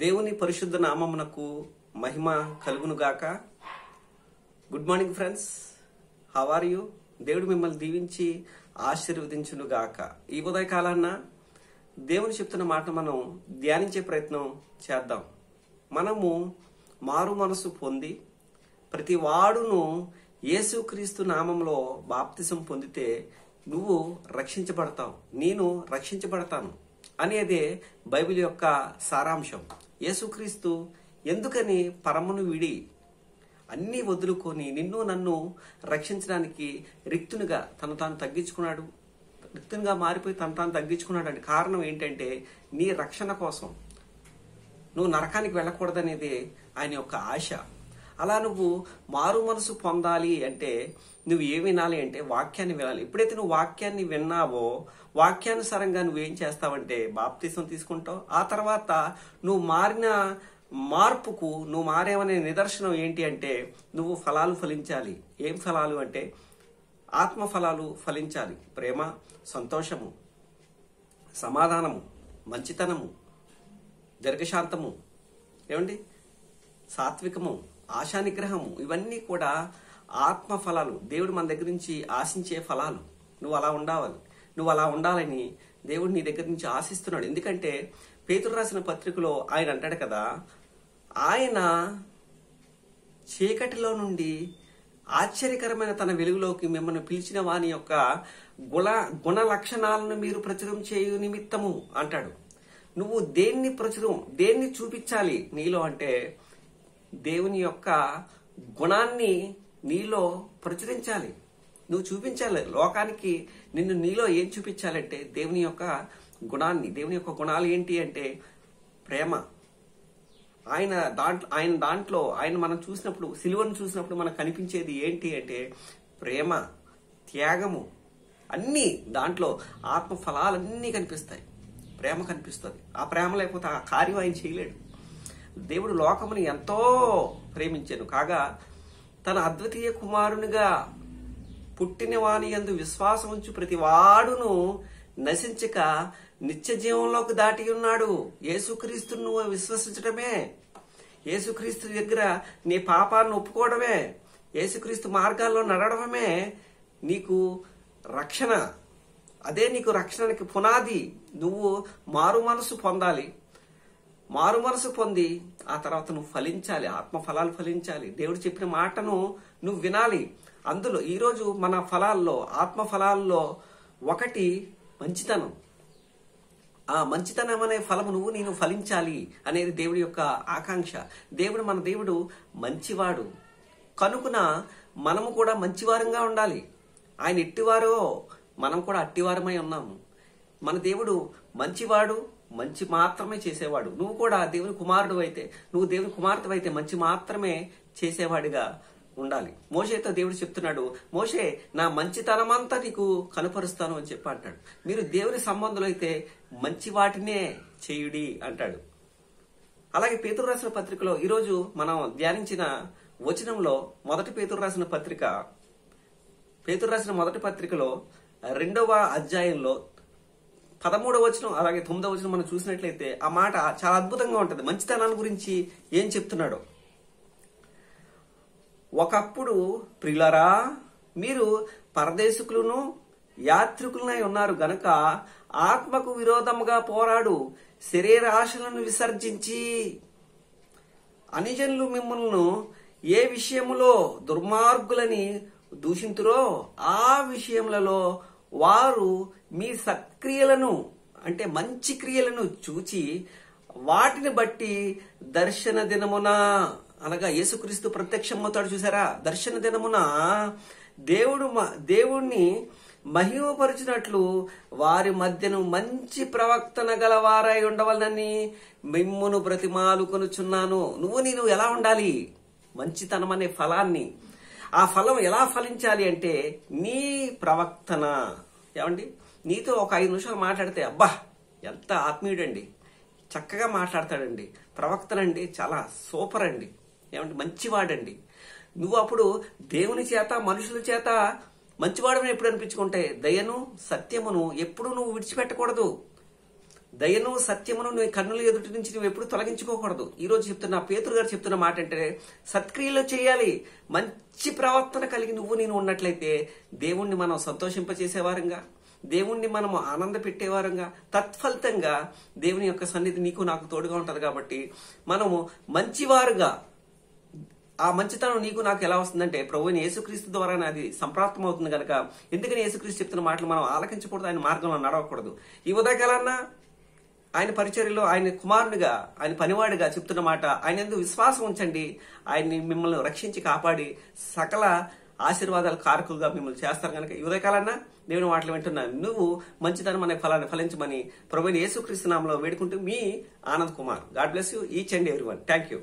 దేవుని పరిశుద్ధ నామమునకు మహిమ కలుగునుగాక. Good morning friends, how are you? దేవుడు మిమ్మల్ని దీవించి ఆశీర్వదించునుగాక. ఈ ఉదయకాలాన్న దేవుని చెప్తున్న మాట మనం ధ్యానించే ప్రయత్నం చేద్దాం. మనము మారు మనసు పొంది ప్రతి వాడును యేసుక్రీస్తు నామంలో బాప్తిసం పొందితే నువ్వు రక్షించబడతావు, నేను రక్షించబడతాను అనేదే బైబిల్ యొక్క సారాంశం. యేసుక్రీస్తు ఎందుకని పరమును విడి అన్నీ వదులుకొని నిన్ను నన్ను రక్షించడానికి రిక్తునిగా తను తాను తగ్గించుకున్నాడు, రిక్తునిగా మారిపోయి తను తాను తగ్గించుకున్నాడు అంటే కారణం ఏంటంటే నీ రక్షణ కోసం. నువ్వు నరకానికి వెళ్ళకూడదనేది ఆయన యొక్క ఆశ. అలా నువ్వు మారు మనసు పొందాలి అంటే నువ్వు ఏం వినాలి అంటే వాక్యాన్ని వినాలి. ఎప్పుడైతే నువ్వు వాక్యాన్ని విన్నావో వాక్యానుసారంగా నువ్వేం చేస్తావంటే బాప్తిసం తీసుకుంటావు. ఆ తర్వాత నువ్వు మారిన మార్పుకు నువ్వు మారేవనే నిదర్శనం ఏంటి అంటే నువ్వు ఫలాలు ఫలించాలి. ఏం ఫలాలు అంటే ఆత్మ ఫలాలు ఫలించాలి. ప్రేమ, సంతోషము, సమాధానము, మంచితనము, దీర్ఘశాంతము, ఏమండి, సాత్వికము, ఆశానిగ్రహము, ఇవన్నీ కూడా ఆత్మ ఫలాలు. దేవుడు మన దగ్గర నుంచి ఆశించే ఫలాలు. నువ్వు అలా ఉండాలి, నువ్వు అలా ఉండాలని దేవుడు నీ దగ్గర నుంచి ఆశిస్తున్నాడు. ఎందుకంటే పేతురు రాసిన పత్రికలో ఆయన అంటాడు కదా, ఆయన చీకటిలో నుండి ఆశ్చర్యకరమైన తన వెలుగులోకి మిమ్మల్ని పిలిచిన వాని యొక్క గుణ లక్షణాలను మీరు ప్రచురం చేయు నిమిత్తము అంటాడు. నువ్వు దేన్ని చూపించాలి నీలో అంటే దేవుని యొక్క గుణాన్ని నీలో ప్రచురించాలి. నువ్వు చూపించాలి లోకానికి. నీలో ఏం చూపించాలంటే దేవుని యొక్క గుణాన్ని. దేవుని యొక్క గుణాలు ఏంటి అంటే ప్రేమ. ఆయన దాంట్లో ఆయన మనం చూసినప్పుడు, సిలువను చూసినప్పుడు మనకు కనిపించేది ఏంటి అంటే ప్రేమ, త్యాగము, అన్నీ దాంట్లో ఆత్మ ఫలాలన్నీ కనిపిస్తాయి. ప్రేమ కనిపిస్తుంది. ఆ ప్రేమ లేకపోతే ఆ కార్యం ఆయన చేయలేడు. దేవుడు లోకముని ఎంతో ప్రేమించాను కాగా తన అద్వితీయ కుమారునిగా పుట్టిన వాని యందు విశ్వాసం ఉంచు ప్రతి వాడును నశించక నిత్య జీవంలోకి దాటి ఉన్నాడు. యేసుక్రీస్తును నువ్వు విశ్వసించడమే, యేసుక్రీస్తు దగ్గర నీ పాపాన్ని ఒప్పుకోవడమే, యేసుక్రీస్తు మార్గాల్లో నడవడమే నీకు రక్షణ. అదే నీకు రక్షణకి పునాది. నువ్వు మారు మనసు పొందాలి. మారు మనసు పొంది ఆ తర్వాత నువ్వు ఫలించాలి, ఆత్మ ఫలాలు ఫలించాలి. దేవుడు చెప్పిన మాటను నువ్వు వినాలి. అందులో ఈరోజు మన ఫలాల్లో, ఆత్మ ఫలాల్లో ఒకటి మంచితనం. ఆ మంచితనం అనే ఫలము నేను ఫలించాలి అనేది దేవుడి యొక్క ఆకాంక్ష. మన దేవుడు మంచివాడు కనుకున మనము కూడా మంచివారంగా ఉండాలి. ఆయన ఎట్టివారో మనం కూడా అట్టివారమై ఉన్నాము. మన దేవుడు మంచివాడు, మంచి మాత్రమే చేసేవాడు. నువ్వు కూడా దేవుని కుమారుడు అయితే, నువ్వు దేవుని కుమార్తె అయితే మంచి మాత్రమే చేసేవాడిగా ఉండాలి. మోషేతో దేవుడు చెప్తున్నాడు, మోషే నా మంచితనమంతా నీకు కనుపరుస్తాను అని చెప్పి అంటాడు. మీరు దేవుని సంబంధులు అయితే మంచి వాటినే చేయుడి అంటాడు. అలాగే పేతురు రాసిన పత్రికలో ఈరోజు మనం ధ్యానించిన వచనంలో పేతురు రాసిన మొదటి పత్రికలో 2వ అధ్యాయంలో 13వ వచనం అలాగే 9వ వచనం మనం చూసినట్లయితే ఆ మాట చాలా అద్భుతంగా ఉంటుంది. మంచితనాన్ని గురించి ఏం చెప్తున్నాడో, ఒకప్పుడు ప్రియులారా మీరు పరదేశికులను యాత్రికులనై ఉన్నారు గనక ఆత్మకు విరోధముగా పోరాడు శరీర ఆశలను విసర్జించి అనిజనులు మిమ్మల్ని ఏ విషయములో దుర్మార్గులని దూషింతురో ఆ విషయములలో వారు మీ సత్క్రియలను అంటే మంచి క్రియలను చూచి వాటిని బట్టి దర్శన దినమున, అనగా యేసుక్రీస్తు ప్రత్యక్షమవుతాడు చూసారా, దర్శన దినమున దేవుణ్ణి మహిమపరిచినట్లు వారి మధ్యను మంచి ప్రవక్తన గలవారై ఉండవలనని మిమ్మును బ్రతిమాలుకొనుచున్నాను. నేను ఎలా ఉండాలి? మంచితనం అనే ఫలాన్ని, ఆ ఫలం ఎలా ఫలించాలి అంటే నీ ప్రవక్తన. ఏమండి, నీతో ఒక 5 నిమిషాలు మాట్లాడితే అబ్బా ఎంత ఆత్మీయుడండి, చక్కగా మాట్లాడతాడండి, ప్రవక్తనండి చాలా సూపర్ అండి, ఏమంటే మంచివాడండి. నువ్వు అప్పుడు దేవుని చేత మనుషుల చేత మంచివాడని ఎప్పుడు అనిపించుకుంటే దయను సత్యమును ఎప్పుడు నువ్వు విడిచిపెట్టకూడదు. దయను సత్యమును నీ కన్నుల ఎదుటి నుంచి నువ్వు ఎప్పుడు తొలగించుకోకూడదు. ఈ రోజు చెప్తున్న పేతురు గారు చెప్తున్న మాట అంటే సత్క్రియలు చేయాలి. మంచి ప్రవర్తన కలిగి నేను ఉన్నట్లయితే దేవుణ్ణి మనం సంతోషింపచేసేవారంగా, దేవుణ్ణి మనము ఆనంద పెట్టేవారంగా, తత్ఫలితంగా దేవుని యొక్క సన్నిధి నీకు నాకు తోడుగా ఉంటది. కాబట్టి మనము మంచివారుగా, ఆ మంచితనం నీకు నాకు ఎలా వస్తుందంటే ప్రభువుని యేసుక్రీస్తు ద్వారానే అది సంప్రాప్తం అవుతుంది కనుక, ఎందుకని యేసుక్రీస్తు చెప్తున్న మాటలు మనం ఆలకించకూడదు, ఆయన మార్గంలో నడవకూడదు. ఈ ఉదయకాలన్నా ఆయన పరిచర్యలో ఆయన కుమారునిగా, ఆయన పనివాడిగా చెప్తున్న మాట, ఆయన ఎందుకు విశ్వాసం ఉంచండి, ఆయన్ని మిమ్మల్ని రక్షించి కాపాడి సకల ఆశీర్వాదాల కారకులుగా మిమ్మల్ని చేస్తారు కనుక ఈ ఉదయకాలన్నా దేవుని మాటలు వింటున్నాను. నువ్వు మంచితనం అనే ఫలాన్ని ఫలించమని ప్రభువుని యేసుక్రీస్తు నామములో వేడుకుంటూ మీ Anand Kumar. God bless you each and everyone. Thank you.